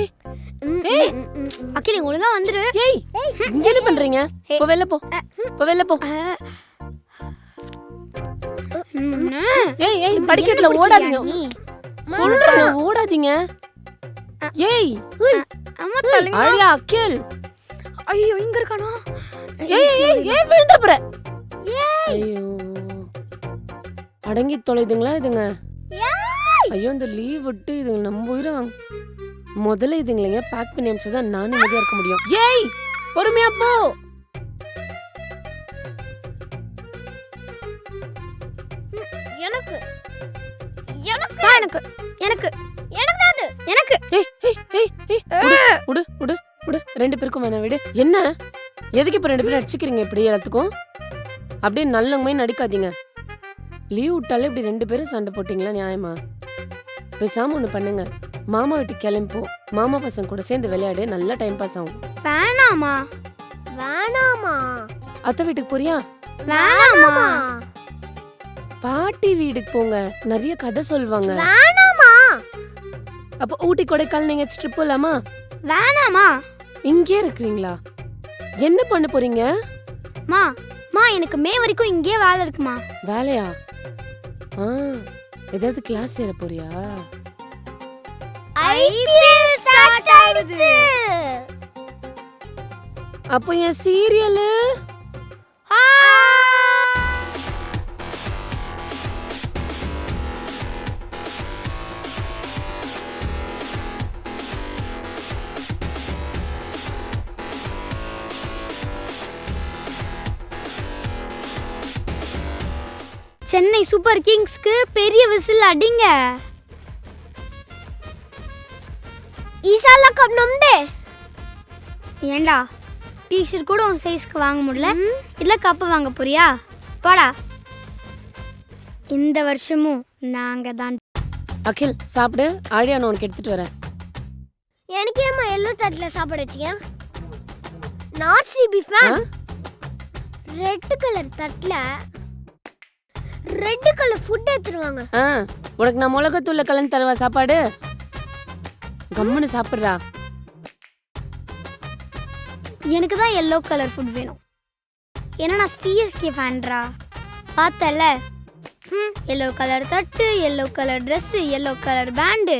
ஏய் ஏய் அகில் ஒழுங்கா வந்துரு. ஏய் இங்க என்ன பண்றீங்க? போ வெளில போ. போ வெளில போ. ஏய் ஏய் படிக்கட்ல ஓடாதீங்க. சொல்றேன் ஓடாதீங்க. ஏய் அம்மா தள்ளுங்க. ஆழியா அகில். ஐயோ இங்க இருக்கானோ? ஏய் ஏய் ஏய் விழுந்துற போற. ஐயோ அடங்கி தொலைதுங்களா இதுங்க? ஐயோ இந்த லீவ் விட்டு இதுங்க நம்ம உயிரை வாங்க. முதல்ல இதுங்களங்க பேக் பண்ணி அனுப்பிச்சதான் நானும் நிம்மதியா இருக்க முடியும். ஏய் பொறுமையா போ. எனக்கு எனக்கு எனக்கு எனக்கு எனக்கு எனக்கு ஏய் ஏய் ஏய் ஏய் உடு உடு உடு ரெண்டு பேருக்கும் வேணா விடு. என்ன எதுக்கு இப்ப ரெண்டு பேரும் அடிச்சுக்கிறீங்க இப்படி எல்லாத்துக்கும்? அப்படியே நல்லவங்க நடிக்காதீங்க. லீவ் விட்டாலே இப்படி ரெண்டு பேரும் சண்டை போட்டீங்களா நியாயமா? பேசாம ஒண்ணு பண்ணுங்க, மாமா வீட்டுக்கு கிளம்பி போ. மாமா பசங்க கூட சேர்ந்து விளையாடு, நல்லா டைம் பாஸ் ஆகும். வேணாமா வேணாமா. அத்தை வீட்டுக்கு போறியா? வேணாமா. பாட்டி வீட்டுக்கு போங்க, நிறைய கதை சொல்லுவாங்க. வேணாமா. அப்ப ஊட்டி கொடைக்கானல் நீங்க ட்ரிப் போலாமா? வேணாமா. இங்கே இருக்கிறீங்களா? என்ன பண்ண போறீங்க? மா மா எனக்கு மே வரைக்கும் இங்கேயே வேலை இருக்குமா. வேலையா? ஏதாவது கிளாஸ் சேர போறியா? ஐபிஎல் ஸ்டார்ட் ஆயிடுச்சு. அப்போ என் சீரியலு சென்னை சூப்பர் கிங்ஸ்க்கு பெரிய விசில் அடிங்க. ஈசாலா கப் நம்தே. ஏண்டா டீ-ஷர்ட் கூட உன் சைஸ்க்கு வாங்க முடியல, இதுல கப் வாங்க போறியா? போடா. இந்த வருஷமும் நாங்க தான். அகில் சாப்பிடு, ஆழியா நான் உனக்கு எடுத்துட்டு வரேன். எனக்கு ஏமா எல்லோ தட்டில் சாப்பாடு வச்சிங்க? நாட் சிபி ஃபேன். ரெட் கலர் தட்டில் ரெட் கலர் ஃபுட் எடுத்துருவாங்க. உனக்கு நான் மிளகாத்தூள்ல கலந்து தருவா சாப்பாடு. கம்முன்னு சாப்பிடுறா. எனக்கு தான் எல்லோ கலர் ஃபுட் வேணும். ஏன்னா நான் சிஎஸ்கே ஃபேன்ரா. பார்த்தல, எல்லோ கலர் தட்டு, yellow colour dress, yellow colour pant,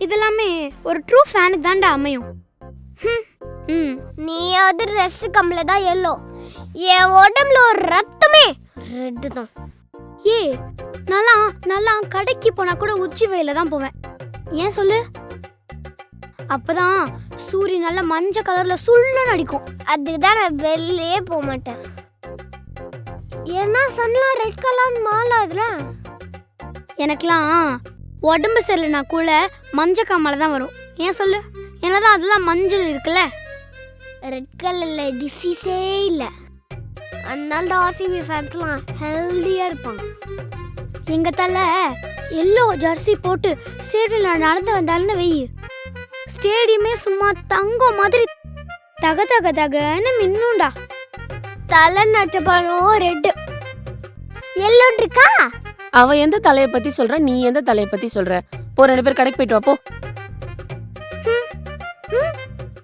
இதெல்லாமே ஒரு ட்ரூ ஃபேனுக்கு தான்டா அமையும். நீயாவது ட்ரெஸ் கம்பல தான் எல்லோ, என் உடம்புல ஒரு ரத்தமே ரெட் தான். ஏ நல்லா நல்லா கடைக்கு போனா கூட உச்சி வெயில தான் போவேன். ஏன் சொல்லு? அப்பதான் சூரியன் நல்ல மஞ்சள் கலர்ல சுள்ளுன்னு அடிக்கும். அதுக்கு தான் நான் வெளியே போக மாட்டேன். ஏன்னா சன்லாம் ரெட் கலர் மாலாதுல. எனக்குலாம் உடம்பு சரியில்லைனா கூட மஞ்சள் காமால தான் வரும். ஏன் சொல்லு? ஏன்னாதான் அதெல்லாம் மஞ்சள் இருக்குல்ல. ரெட் கலர்ல டிசீஸே இல்லை. அதனால ஆர்சிபி ஃபேன்ஸ்லாம் ஹெல்தியா இருப்பாங்க. எங்க தலை எல்லோ ஜெர்சி போட்டு ஸ்டேடியம்ல நடந்து வந்தாருன்னு வெயி, ஸ்டேடியமே சும்மா தங்கம் மாதிரி தக தக தகன்னு மின்னுண்டா. தலை நட்டப்பனும் ரெட் எல்லோ இருக்கா. அவ எந்த தலையை பத்தி சொல்ற, நீ எந்த தலையை பத்தி சொல்ற? போ ரெண்டு பேர் கடைக்கு போயிட்டு வா போ.